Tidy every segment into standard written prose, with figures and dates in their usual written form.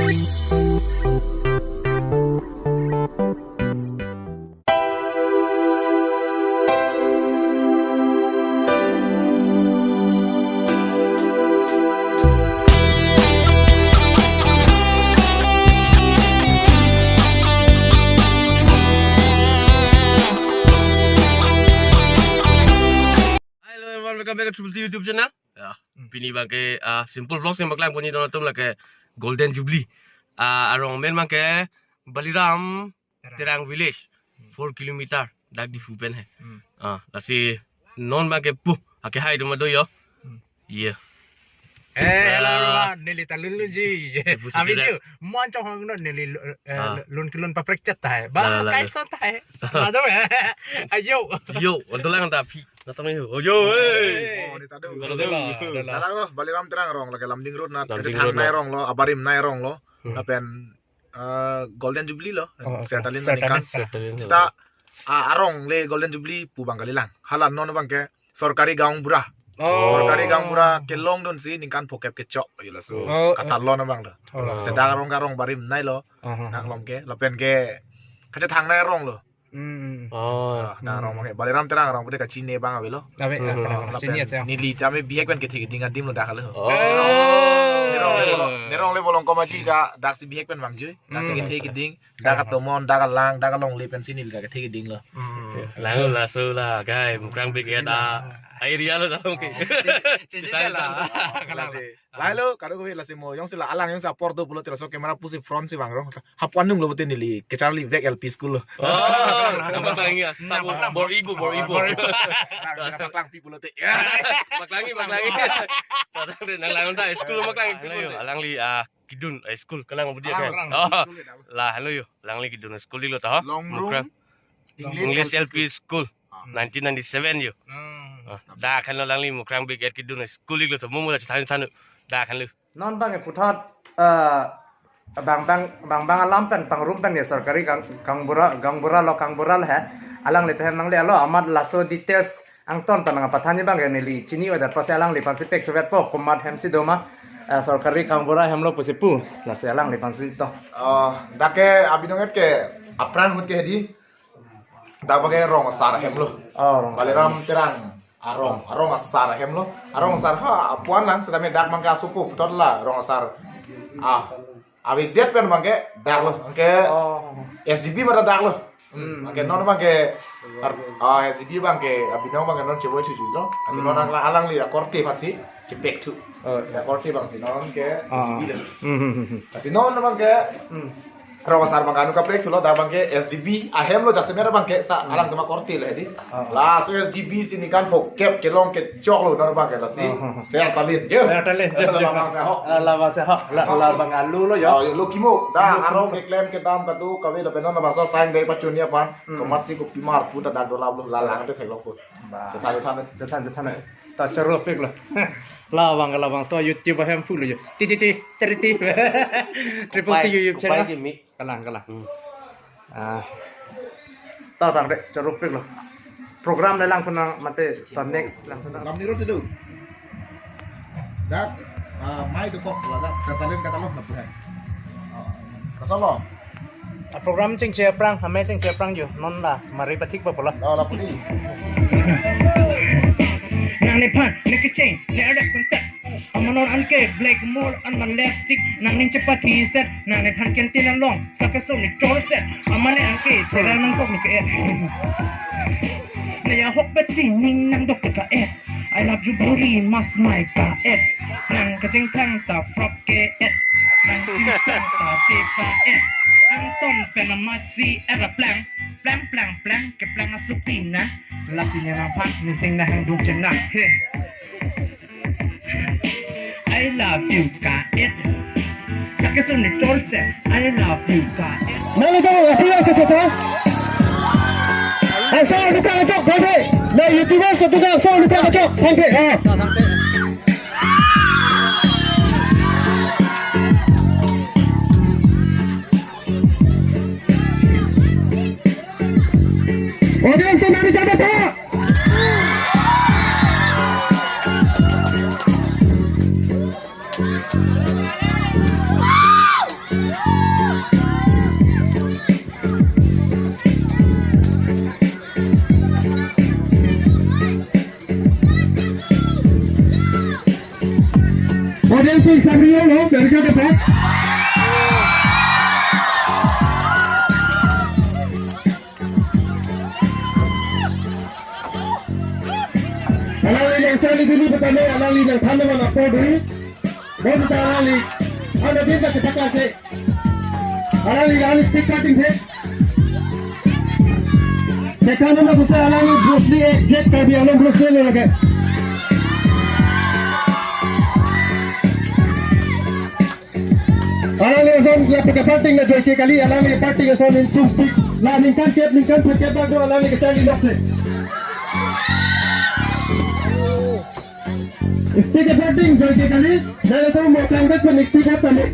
Welcome back to Triple T YouTube channel. Ya, pini bangke simple vlogs yang baklang punya donatum lagi Golden Jubilee. Arong men bangke Baliram Terang Village 4 kilometer dak di Fupen hai. Lasi non bangke pu ake hai doma do yo. Iya. Neli talun ji. Abi ju mon chong hong non neli lun kilun paprek chat hai. Ba kai son hai. Ada me. Ayo. Yo, untuk lang tapi natang yo. Yo, Oh, ni tado. Dalang lo Baliram Terang rong lagi Lamding Road na thang nai rong lo Abarim nai rong lo. Tapen Golden Jubilee lo. Setalin nikan. Kita arong le Golden Jubilee pu bangkalilang. Halan non bangke sorkari gaung burah. Sorkari gang pura kelong don si ningkan pokep kecok gila so kata lo na bang lo sedang garong barim nai lo nak lom ke lapen ke kaca thang nai rong lo nah rong ke Baliram Terang rong bude kaci ne bang lo nili jame biak ben ke thik dinga dim lo dak lo nerong le bolong komaji da dak si biak ben bang ju dak si ke thik ding dak tomon dak lang dak long le pen sini dak ke thik ding lo lang la so la gai mukrang big ada area lo dalam ke. Cerita lah. Lalu kalau gue lasi mo, yang sila alang yang sa Porto pulo tira so kamera pusi front si bang rong. Hapuan nung lo betin nili, kecarli vek LP school lo. Nama lagi ya, sabu bor ibu. Maklang pi pulo te. Maklangi. Tadang din alang ta school maklangi pi pulo. Alang li kidun school kalang budia kan. Lah halo yo, alang li kidun school di lo ta. Long room. English LP school 1997 yo. Dah kan lo lang li mukrang big at kidun school lo to mumu tan dah kan lo Non bang putat bang alam pen pangrum pen ya sorkari kang bura lo he alang le ten nang le lo amat laso details ang ton panang pathani bang ne li chini odar pas alang li pasipek sovet po komat hemsi doma sorkari kang bura hemlo pusipu las alang li pansi to dake abinonget ke aprang hut ke di da bagai rong sar hemlo Baliram Terang arong asar hem lo arong asar ha apuan lang sedame dak mangka supu putot la rong asar abi det pen mangke dak lo angke SGB mara dak lo angke non mangke SGB bangke abi non mangke non cebo cucu lo asi non alang li korte pasti cepek tu korte pasti non ke SGB le asi non mangke rong asar mangka anu kaprek tu lo da bangke SGB ahem lo jase mera bangke sa alang sama korte le di la so SGB sini kan pokep kelong ke jok lo nor bangke la si ser talin je la bang alu lo yo lo kimo da arong ke klem ke dam katu kawe lo penon ba so saing dei pachunia pan komat si ko pimar puta da dolab lo la lang te thelo ko jatan ta charo pek lo la bang so YouTube hem full yo ti Triple T YouTube channel kalang ta bang de charo pek lo program lang punang mate ta next lang punang lam ni ro tu dak mai tu kok la dak sertalin kata lo na kasalo program ching che prang hame ching che prang yo non la mari patik pa pola la puni nang ne pan ne ke chain ne ada kontak amanor anke black mall an man left stick nang ning cepat set nang ne pan ken tilang long sampai so ni tol set amane anke seral nang kok ni ke ne ya hok bet ning nang dok ka I love you buri mas mai ka nang keting tang ta frop ke nang ta ta Anton penamasi era plan ke plan asupina lapine na pat ni sing na hang duk chen na I love you ka sake sun ni tolse I love you ka Mana tahu hasilnya sesuatu? Asal luka kacok sampai. Nah YouTuber satu kali asal luka kacok sampai. Audiens dari Jakarta. Alonso Sabriano dari Jakarta. Alali yang sekali dulu pertama alali yang tanda mana Polri. Baru kita alali. Ada dia tak cepat sih. Alali stick cutting sih. Sekarang mana kita alali Bruce Lee jet kami along Bruce Lee lagi. Alali zon ya pakai parting na joy kali alali parting zon in two stick. Lah ningkan pakai bago alali kita di lock sih. Stick parting joy kali. Jangan tahu mau pelanggan pun stick apa ni.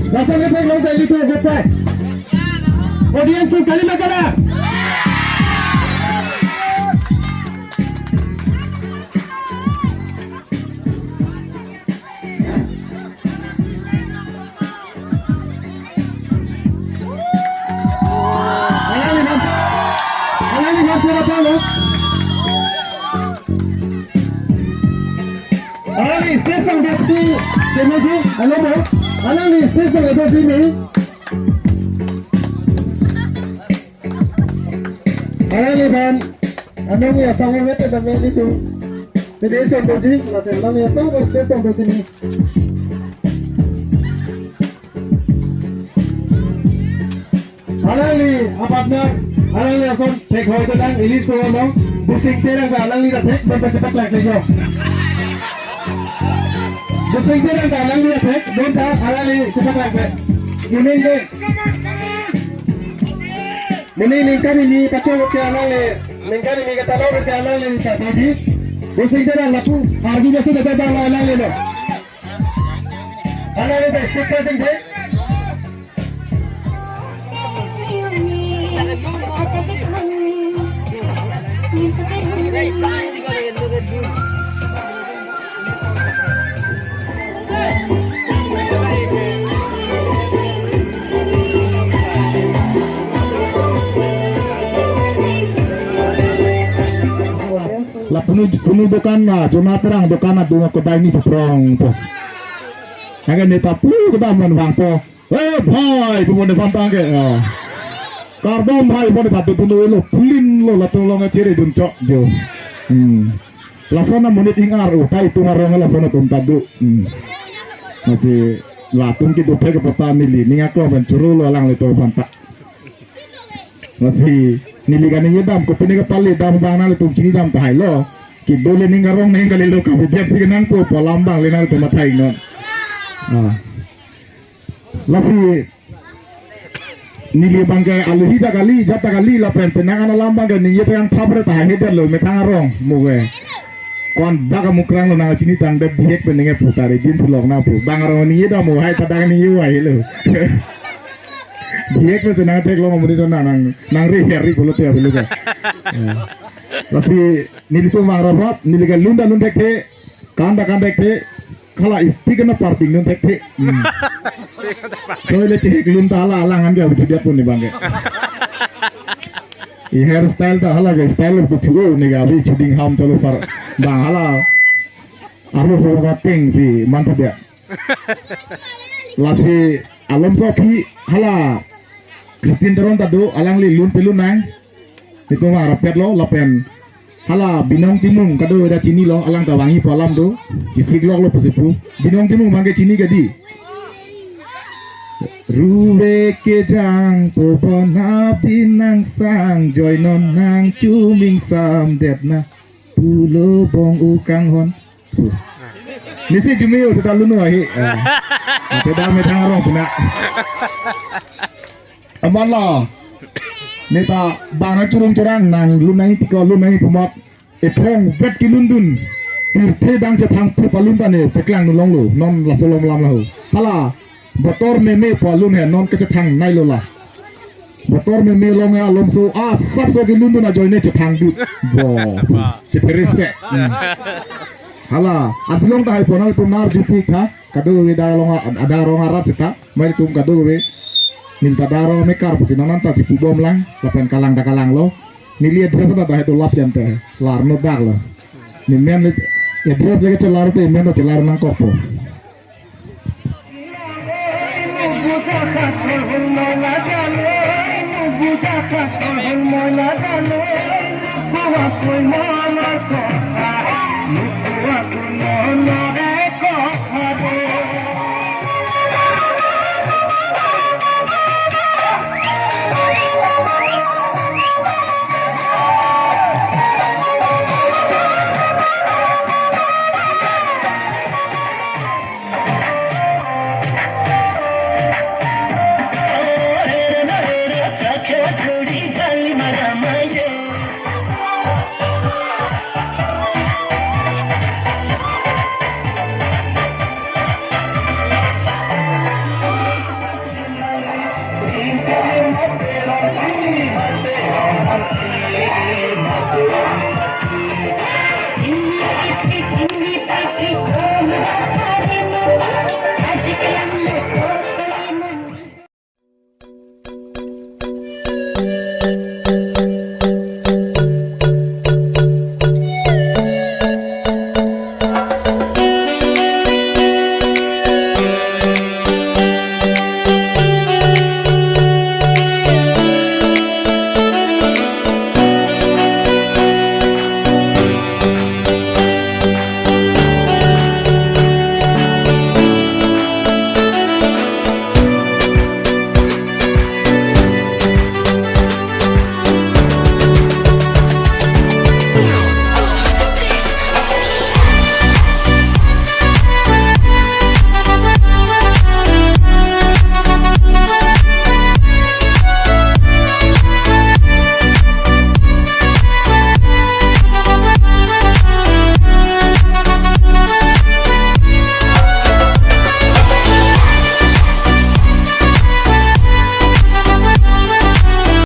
Langsung kita langsung itu gopai. Audience tu kali makara. Alali masuk apa lo? Alali sesang dati kemudian ano mo? Alali sesang dati ni. Alali dan ano niya sama mete dan itu. Jadi sesang dati masih alali sama sesang dati ni. Alali apatnya alali asal tek hoy to lang ilis ko mo busing terang ka alali ra tek banda cepat lagi jo busing terang ka alali ra tek banda alali cepat lagi ini je ini kan ini kacau ke alali ningkan ini kata lo ke alali ka tadi busing terang lapu hargi je sudah beda alali lo alali dah sekarang je Lah penuh dokan na cuma terang dokan na dunga kedai ni terong pos. Agak ni tak perlu kita menang po. Bhai pemuda pantang ke. Kardom bhai pemuda tapi penuh lo pulin lo lah tolong ceri dun cok jo. Lasana menit ingar tai tu ngarong lasana tum tadu. Masih latung kita pergi ke petani li ni aku mencuru lo alang le to pantak. Masih niligan ni dam ko pini ka pali dam bang na tum chini dam tai lo ki dole ni ngarong ni kali lo ka biak si nang ko polambang le na to matai no lasi nili bang ka aluhida kali jata kali la pen penangan lambang ka ni yang thabre ta he lo me thangarong muge kon daga mukrang lo na chini tang de biak peninge putare jin lok na pu bangarong ni da mo hai padang ni yu ai lo dia kan senang tek lo ngomong itu nang ri pulut ya pulut ya. Tapi nili tu marabot nili kan lunda ke kanda ke kalau isti kena parting lunda ke. Soalnya cek lunda alangan dia betul dia pun nih bangke. I hairstyle dah halah ke style itu juga nih gabi shooting ham terus far bang halah. Aku suruh ping si mantap ya. Lasi alam sopi halah. Kristin teron tadu alang li lun pelun nang itu mah rapet lo lapen hala binong timung kado ada cini lo alang kawangi polam tu kisik lo pasipu binong timung mangke cini gadi ruwe ke jang popona binang sang joy non nang cuming sam detna pulo bong ukang hon nisi cumi sudah lunu ahi tidak metang orang puna Amala, neta bana curung curang nang lunai tiko lunai pemot epong bet kilundun irte dang cetang pu palun tane teklang nulong lu non la solom lam lahu hala botor me palun he non kecetang nai lola botor me long ya lom so sab so kilundun a joine cetang du bo ceperise hala adlong ta hai ponal pumar jupi kha kadu wida long ada rong arab ceta mai tum kadu we minta daro mekar pusi nananta si pubom lang lapan kalang da kalang lo Nili address na tayo to lap yan tayo. Lar no dag la. Ni men address lagi celar to men no celar nang kopo. Bawa